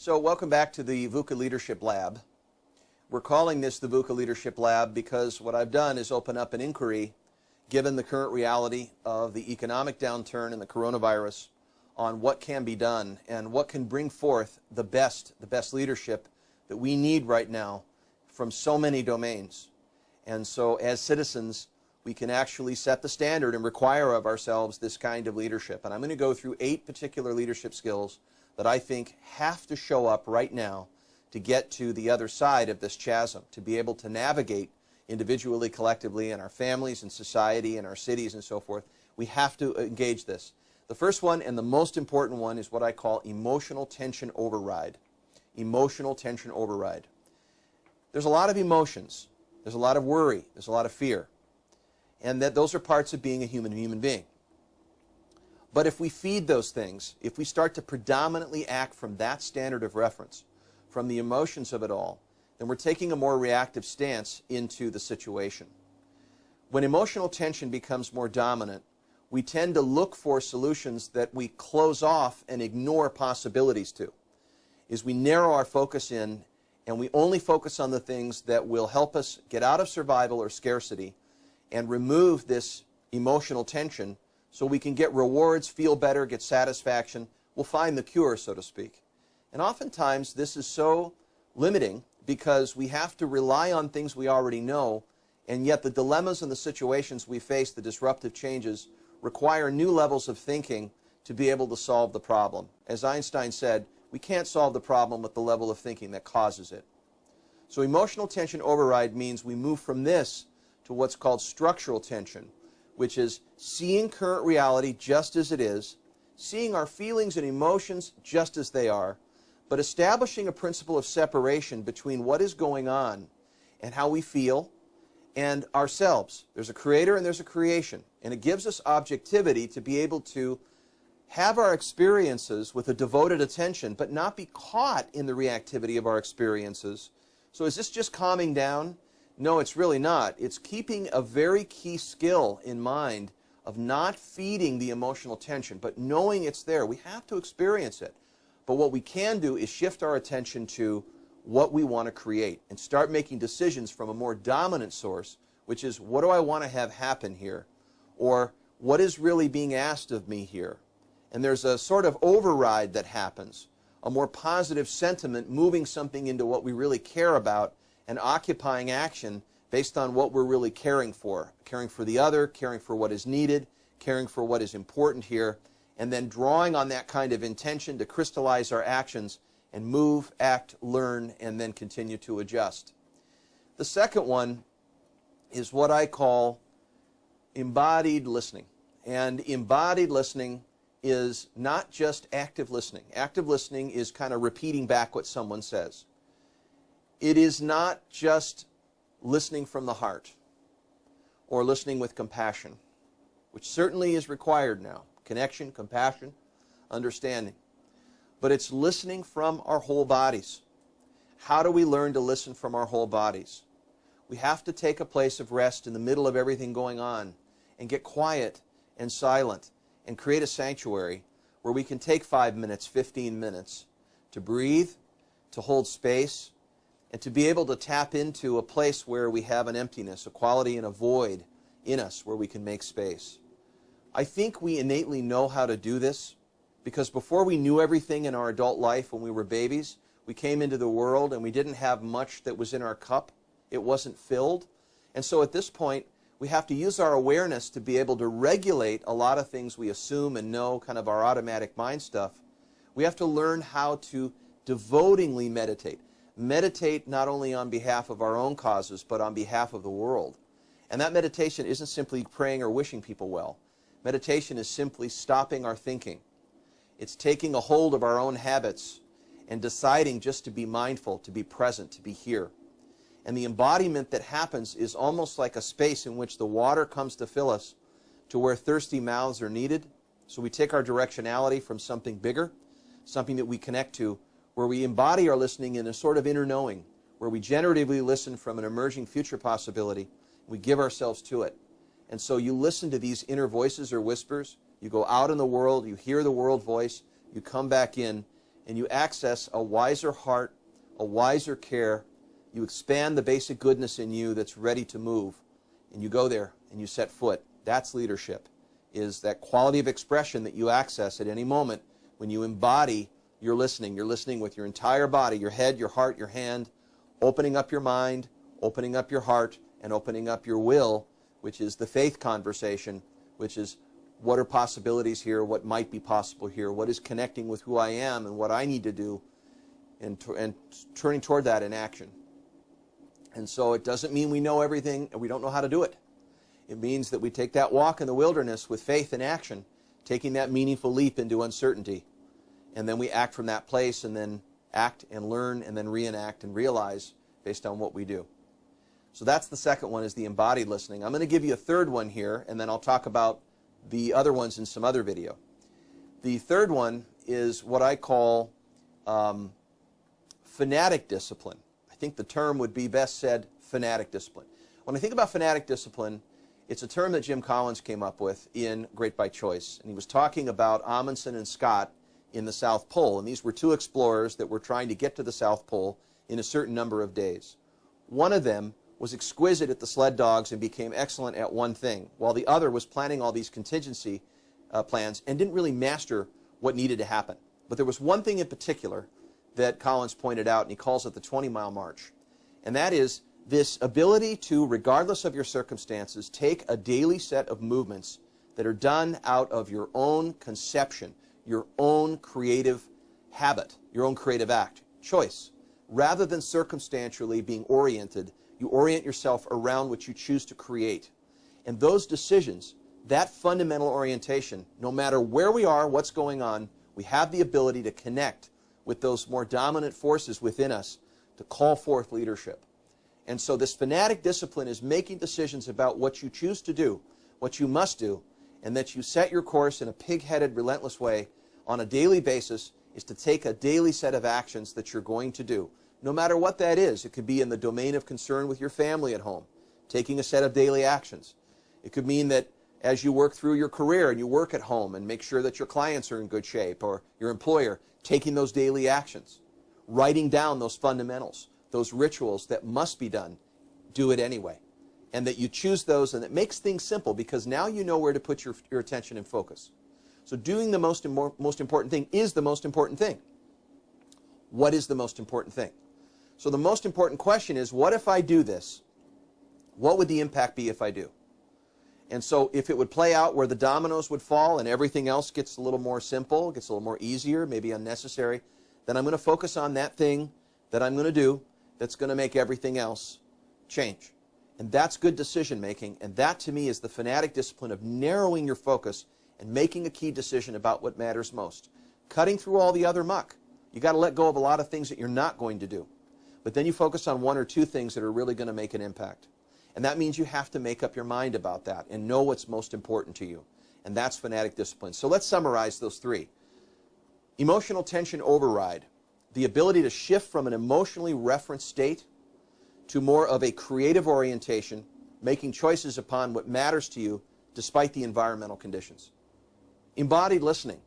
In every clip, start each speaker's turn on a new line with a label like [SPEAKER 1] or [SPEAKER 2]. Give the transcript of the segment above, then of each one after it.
[SPEAKER 1] So welcome back to the Vuca Leadership Lab. We're calling this the Vuca Leadership Lab because what I've done is open up an inquiry, given the current reality of the economic downturn and the coronavirus, on what can be done and what can bring forth the best leadership that we need right now from so many domains. And so as citizens, we can actually set the standard and require of ourselves this kind of leadership. And I'm going to go through 8 particular leadership skills that I think have to show up right now to get to the other side of this chasm, to be able to navigate individually, collectively, in our families and society and our cities and so forth. We have to engage this. The first one, and the most important one, is what I call emotional tension override. Emotional tension override. There's a lot of emotions. There's a lot of worry. There's a lot of fear. And that those are parts of being a human being. But if we feed those things, if we start to predominantly act from that standard of reference, from the emotions of it all, then we're taking a more reactive stance into the situation. When emotional tension becomes more dominant, we tend to look for solutions that we close off and ignore possibilities to. Is we narrow our focus in and we only focus on the things that will help us get out of survival or scarcity and remove this emotional tension so we can get rewards, feel better, get satisfaction. We'll find the cure, so to speak. And oftentimes this is so limiting because we have to rely on things we already know, and yet the dilemmas and the situations we face, the disruptive changes, require new levels of thinking to be able to solve the problem. As Einstein said, we can't solve the problem with the level of thinking that causes it. So emotional tension override means we move from this to what's called structural tension, which is seeing current reality just as it is, seeing our feelings and emotions just as they are, but establishing a principle of separation between what is going on and how we feel and ourselves. There's a creator and there's a creation, and it gives us objectivity to be able to have our experiences with a devoted attention, but not be caught in the reactivity of our experiences. So is this just calming down? No, it's really not. It's keeping a very key skill in mind of not feeding the emotional tension, but knowing it's there. We have to experience it. But what we can do is shift our attention to what we want to create and start making decisions from a more dominant source, which is, what do I want to have happen here? Or what is really being asked of me here? And there's a sort of override that happens, a more positive sentiment moving something into what we really care about and occupying action based on what we're really caring for the other, caring for what is needed, caring for what is important here, and then drawing on that kind of intention to crystallize our actions and move, act, learn, and then continue to adjust. The second one is what I call embodied listening. And embodied listening is not just active listening. Active listening is kind of repeating back what someone says. It is not just listening from the heart or listening with compassion, which certainly is required now. Connection, compassion, understanding. But it's listening from our whole bodies. How do we learn to listen from our whole bodies? We have to take a place of rest in the middle of everything going on and get quiet and silent and create a sanctuary where we can take 5 minutes, 15 minutes to breathe, to hold space, and to be able to tap into a place where we have an emptiness, a quality and a void in us where we can make space. I think we innately know how to do this because before we knew everything in our adult life when we were babies, we came into the world and we didn't have much that was in our cup. It wasn't filled. And so at this point, we have to use our awareness to be able to regulate a lot of things we assume and know, kind of our automatic mind stuff. We have to learn how to devotingly meditate. Meditate not only on behalf of our own causes, but on behalf of the world. And that meditation isn't simply praying or wishing people well. Meditation is simply stopping our thinking. It's taking a hold of our own habits and deciding just to be mindful, to be present, to be here. And the embodiment that happens is almost like a space in which the water comes to fill us to where thirsty mouths are needed. So we take our directionality from something bigger, something that we connect to, where we embody our listening in a sort of inner knowing, where we generatively listen from an emerging future possibility. We give ourselves to it. And so you listen to these inner voices or whispers. You go out in the world, you hear the world voice, you come back in, and you access a wiser heart, a wiser care. You expand the basic goodness in you that's ready to move, and you go there and you set foot. That's leadership, is that quality of expression that you access at any moment when you embody your listening. You're listening with your entire body, your head, your heart, your hand, opening up your mind, opening up your heart, and opening up your will, which is the faith conversation, which is what are possibilities here, what might be possible here, what is connecting with who I am and what I need to do, and turning toward that in action. And so it doesn't mean we know everything and we don't know how to do it. It means that we take that walk in the wilderness with faith and action, taking that meaningful leap into uncertainty. And then we act from that place, and then act and learn and then reenact and realize based on what we do. So that's the second one, is the embodied listening. I'm going to give you a third one here, and then I'll talk about the other ones in some other video. The third one is what I call fanatic discipline. I think the term would be best said fanatic discipline. When I think about fanatic discipline, it's a term that Jim Collins came up with in Great by Choice. And he was talking about Amundsen and Scott in the South Pole. And these were two explorers that were trying to get to the South Pole in a certain number of days. One of them was exquisite at the sled dogs and became excellent at one thing, while the other was planning all these contingency plans and didn't really master what needed to happen. But there was one thing in particular that Collins pointed out, and he calls it the 20-mile march. And that is this ability to, regardless of your circumstances, take a daily set of movements that are done out of your own conception, your own creative habit, your own creative act, choice. Rather than circumstantially being oriented, you orient yourself around what you choose to create. And those decisions, that fundamental orientation, no matter where we are, what's going on, we have the ability to connect with those more dominant forces within us to call forth leadership. And so this fanatic discipline is making decisions about what you choose to do, what you must do, and that you set your course in a pig-headed, relentless way on a daily basis, is to take a daily set of actions that you're going to do. No matter what that is, it could be in the domain of concern with your family at home, taking a set of daily actions. It could mean that as you work through your career and you work at home and make sure that your clients are in good shape, or your employer, taking those daily actions, writing down those fundamentals, those rituals that must be done, do it anyway. And that you choose those, and it makes things simple because now you know where to put your attention and focus. So doing the most important thing is the most important thing. What is the most important thing? So the most important question is, what if I do this? What would the impact be if I do? And so if it would play out where the dominoes would fall and everything else gets a little more simple, gets a little more easier, maybe unnecessary, then I'm going to focus on that thing that I'm going to do that's going to make everything else change. And that's good decision making, and that to me is the fanatic discipline of narrowing your focus and making a key decision about what matters most. Cutting through all the other muck. You got to let go of a lot of things that you're not going to do. But then you focus on one or two things that are really going to make an impact. And that means you have to make up your mind about that and know what's most important to you. And that's fanatic discipline. So let's summarize those three. Emotional tension override. The ability to shift from an emotionally referenced state to more of a creative orientation, making choices upon what matters to you despite the environmental conditions. Embodied listening.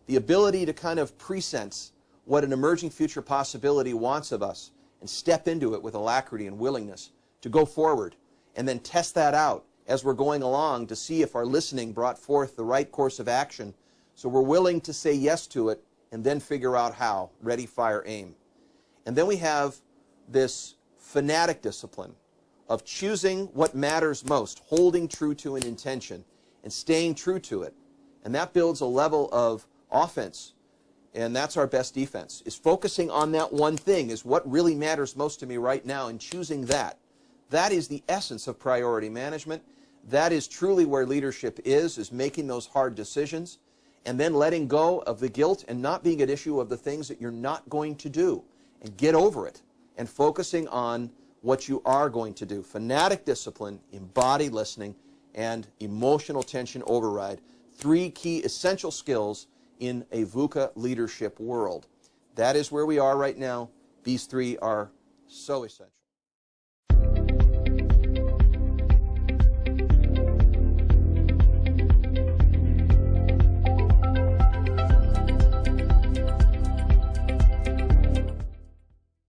[SPEAKER 1] The ability to kind of presense what an emerging future possibility wants of us and step into it with alacrity and willingness to go forward, and then test that out as we're going along to see if our listening brought forth the right course of action, so we're willing to say yes to it and then figure out how. Ready, fire, aim. And then we have this fanatic discipline of choosing what matters most, holding true to an intention and staying true to it. And that builds a level of offense, and that's our best defense, is focusing on that one thing, is what really matters most to me right now, and choosing that. That is the essence of priority management. That is truly where leadership is making those hard decisions and then letting go of the guilt and not being at issue of the things that you're not going to do, and get over it and focusing on what you are going to do. Fanatic discipline, embodied listening, and emotional tension override. Three key essential skills in a VUCA leadership world. That is where we are right now. These three are so essential.